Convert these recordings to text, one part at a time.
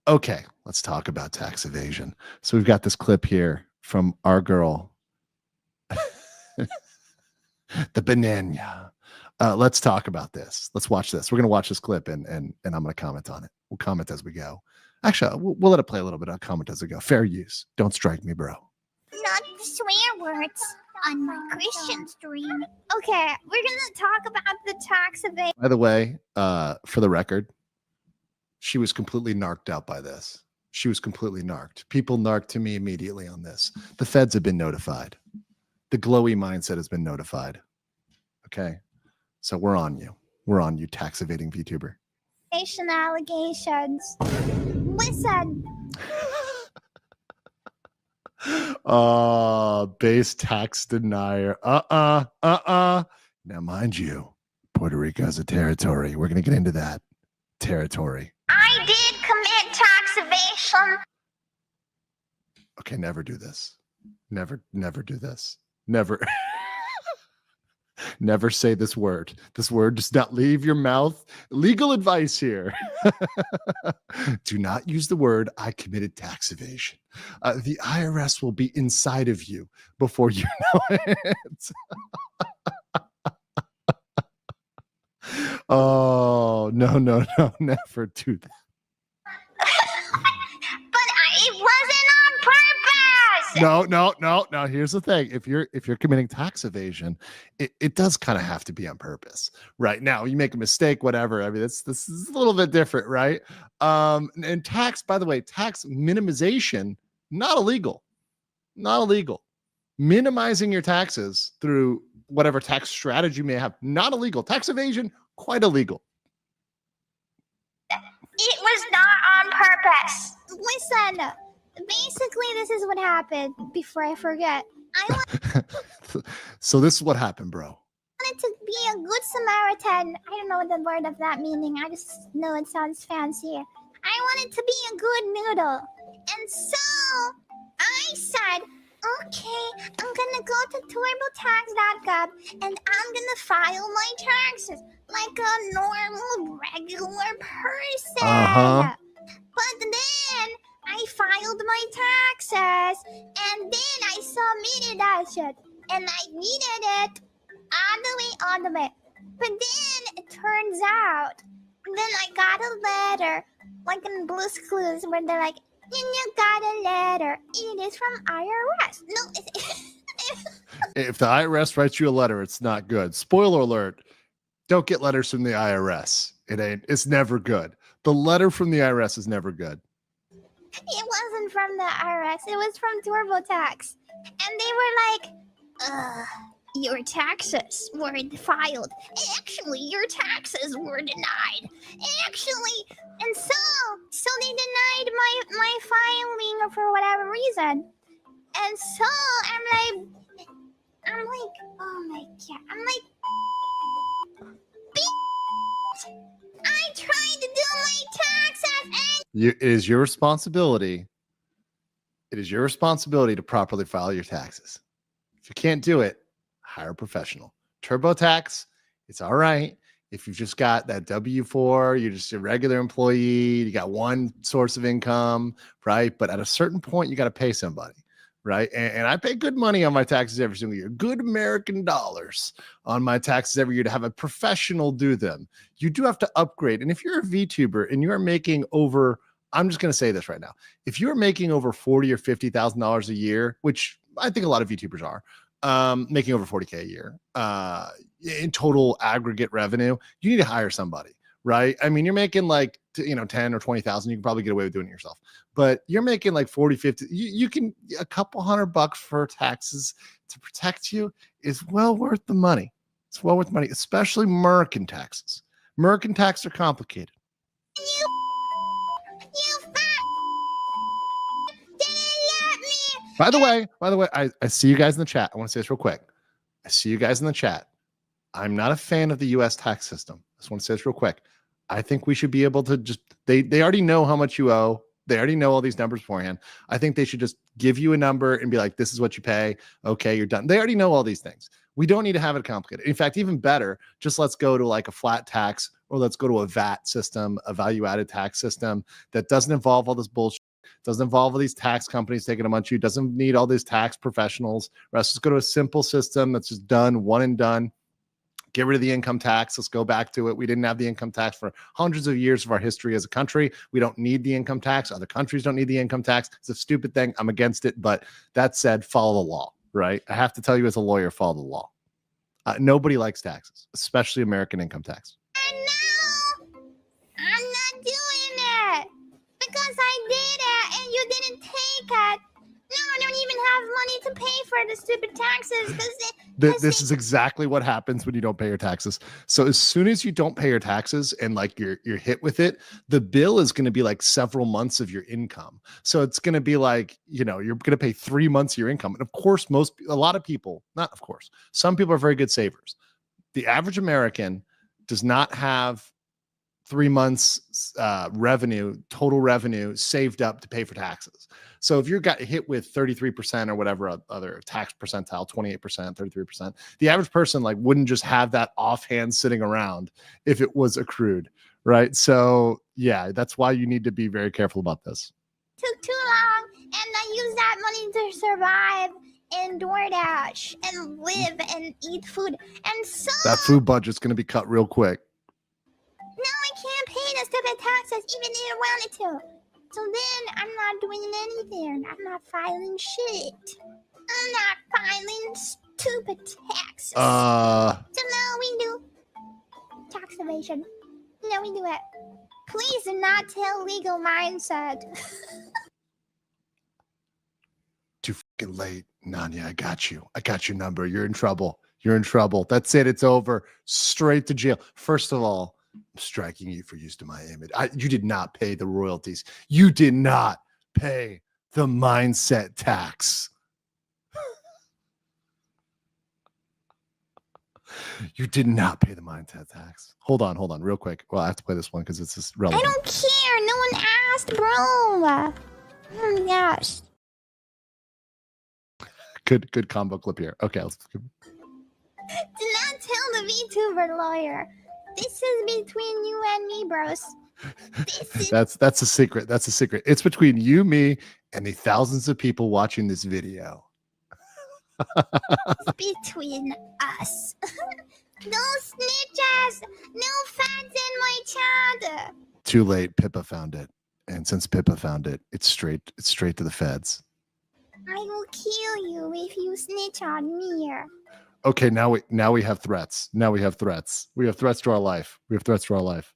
Okay, let's talk about tax evasion. So we've got this clip here from our girl, the banana. Let's talk about this. Let's watch this. We're going to watch this clip and I'm going to comment on it. We'll comment as we go. Actually, we'll let it play a little bit. I'll comment as we go. Fair use. Don't strike me, bro. Not swear words on my Christian stream. Okay, we're going to talk about the tax evasion. By the way, for the record, she was completely narked out by this. She was completely narked. People narked to me immediately on this. The feds have been notified. The glowy mindset has been notified. Okay. So we're on you. We're on you, tax evading VTuber. Allegations. Listen. Base tax denier. Now, mind you, Puerto Rico has a territory. We're going to get into that territory. I did commit tax evasion. Okay, never do this. Never do this. Never. Never say this word. This word does not leave your mouth. Legal advice here. Do not use the word, I committed tax evasion. The IRS will be inside of you before you know it. Oh, no, never do that. It wasn't on purpose. No. Here's the thing. If you're committing tax evasion, it does kind of have to be on purpose. Right now, you make a mistake, whatever. I mean, this is a little bit different, right? And tax, by the way, tax minimization, not illegal. Not illegal. Minimizing your taxes through whatever tax strategy you may have, not illegal. Tax evasion, quite illegal. It was not on purpose. Listen, basically, this is what happened. Before I forget, So this is what happened, bro. wanted to be a good Samaritan. I don't know the word of that meaning. I just know it sounds fancy. I wanted to be a good noodle. And so I said, okay, I'm gonna go to turbotax.gov and I'm gonna file my taxes like a normal, regular person. But then I filed my taxes and then I submitted that shit and I needed it all the way. But then it turns out, then I got a letter, like in Blue's Clues, where they're like, you got a letter. It is from IRS. No, if the IRS writes you a letter, it's not good. Spoiler alert, don't get letters from the IRS. It's never good. The letter from the IRS is never good. It wasn't from the IRS. It was from TurboTax. And they were like, your taxes weren't filed. Actually, your taxes were denied. Actually, and so they denied my filing for whatever reason. And so I'm like, oh my God. I'm like, bitch! I tried to do my taxes and It is your responsibility. It is your responsibility to properly file your taxes. If you can't do it, hire a professional. TurboTax, it's all right. If you've just got that W-4, you're just a regular employee, you got one source of income, right? But at a certain point, you got to pay somebody, right? And I pay good money on my taxes every single year, good American dollars on my taxes every year to have a professional do them. You do have to upgrade. And if you're a VTuber and you are making over, I'm just going to say this right now, if you're making over $40,000 or $50,000 a year, which I think a lot of VTubers are, making over 40K a year in total aggregate revenue, you need to hire somebody, right? I mean, you're making like 10 or 20,000, you can probably get away with doing it yourself, but you're making like 40, 50, you can, a couple $100 for taxes to protect you is well worth the money. It's well worth the money, especially American taxes. American taxes are complicated. By the way, I see you guys in the chat. I want to say this real quick. I see you guys in the chat. I'm not a fan of the U.S. tax system. I just want to say this real quick. I think we should be able to just, they already know how much you owe. They already know all these numbers beforehand. I think they should just give you a number and be like, this is what you pay. Okay, you're done. They already know all these things. We don't need to have it complicated. In fact, even better, just let's go to like a flat tax or let's go to a VAT system, a value-added tax system that doesn't involve all this bullshit, doesn't involve all these tax companies taking a bunch of you, doesn't need all these tax professionals. Let's just go to a simple system that's just done, one and done. Get rid of the income tax. Let's go back to it. We didn't have the income tax for hundreds of years of our history as a country. We don't need the income tax. Other countries don't need the income tax. It's a stupid thing. I'm against it. But that said, follow the law, right? I have to tell you as a lawyer, follow the law. Nobody likes taxes, especially American income tax. No, I'm not doing it because I did it and you didn't take it. No, I don't even have money to pay for the stupid taxes. This is exactly what happens when you don't pay your taxes. So as soon as you don't pay your taxes and like you're hit with it, the bill is going to be like several months of your income. So it's going to be like, you're going to pay 3 months of your income. And of course, some people are very good savers. The average American does not have 3 months total revenue saved up to pay for taxes. So if you got hit with 33% or whatever other tax percentile, 28%, 33%, the average person like wouldn't just have that offhand sitting around if it was accrued, right? So yeah, that's why you need to be very careful about this. Took too long, and I used that money to survive and DoorDash and live and eat food. And so that food budget's going to be cut real quick. Now I can't pay the stupid taxes even if I wanted to. So then I'm not doing anything. I'm not filing shit. I'm not filing stupid taxes. So now we do tax evasion. Now we do it. Please do not tell legal mindset. Too fucking late, Nanya. I got you. I got your number. You're in trouble. You're in trouble. That's it. It's over. Straight to jail. First of all, I'm striking you for use to my image. You did not pay the royalties. You did not pay the mindset tax. You did not pay the mindset tax. Hold on, real quick. Well, I have to play this one because it's just relevant. I don't care. No one asked, bro. No one asked. Good combo clip here. Okay, let's. Do not tell the VTuber lawyer. This is between you and me, bros. That's a secret. That's a secret. It's between you, me, and the thousands of people watching this video. It's between us. No snitches. No fans in my chat. Too late. Pippa found it, and since Pippa found it, it's straight to the feds. I will kill you if you snitch on me. Okay, now we have threats. Now we have threats. We have threats to our life. We have threats to our life.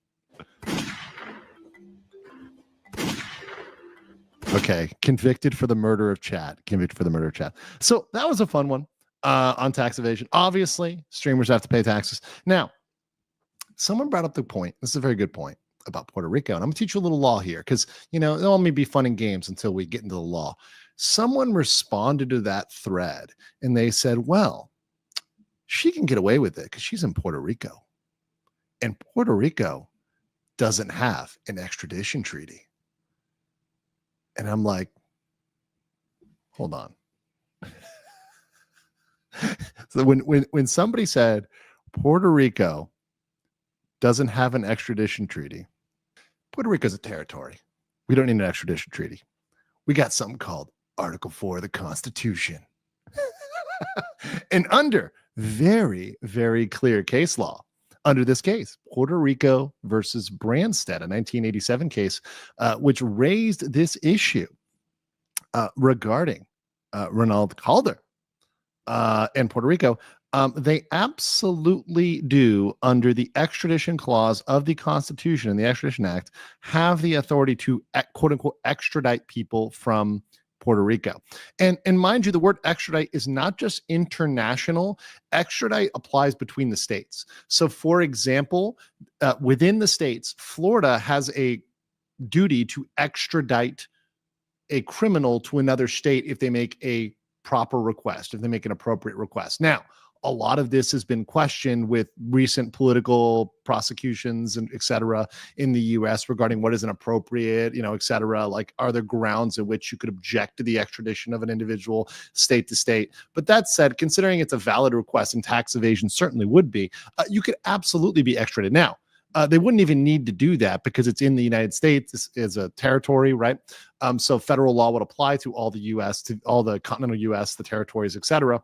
Okay, convicted for the murder of Chad. Convicted for the murder of Chad. So that was a fun one on tax evasion. Obviously, streamers have to pay taxes. Now, someone brought up the point. This is a very good point about Puerto Rico, and I'm gonna teach you a little law here because it'll only be fun and games until we get into the law. Someone responded to that thread, and they said, "Well, she can get away with it because she's in Puerto Rico. And Puerto Rico doesn't have an extradition treaty." And I'm like, hold on. So when somebody said Puerto Rico doesn't have an extradition treaty, Puerto Rico is a territory. We don't need an extradition treaty. We got something called Article 4 of the Constitution. And under very, very clear case law, under this case, Puerto Rico versus Branstad, a 1987 case, which raised this issue regarding Ronald Calder and Puerto Rico. They absolutely do, under the extradition clause of the Constitution and the Extradition Act, have the authority to quote unquote extradite people from Puerto Rico. And mind you, the word extradite is not just international. Extradite applies between the states. So for example, within the states, Florida has a duty to extradite a criminal to another state if they make a proper request, if they make an appropriate request. Now, a lot of this has been questioned with recent political prosecutions and et cetera in the US regarding what is an appropriate, et cetera. Like, are there grounds in which you could object to the extradition of an individual state to state? But that said, considering it's a valid request and tax evasion certainly would be, you could absolutely be extradited. Now, They wouldn't even need to do that because it's in the United States. This is a territory, right? So federal law would apply to all the U.S., to all the continental U.S., the territories, etc.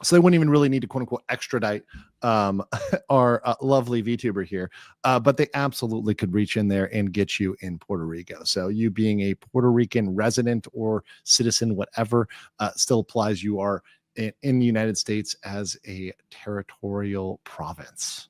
So they wouldn't even really need to quote unquote extradite our lovely VTuber here. But they absolutely could reach in there and get you in Puerto Rico. So you being a Puerto Rican resident or citizen, whatever, still applies. You are in the United States as a territorial province.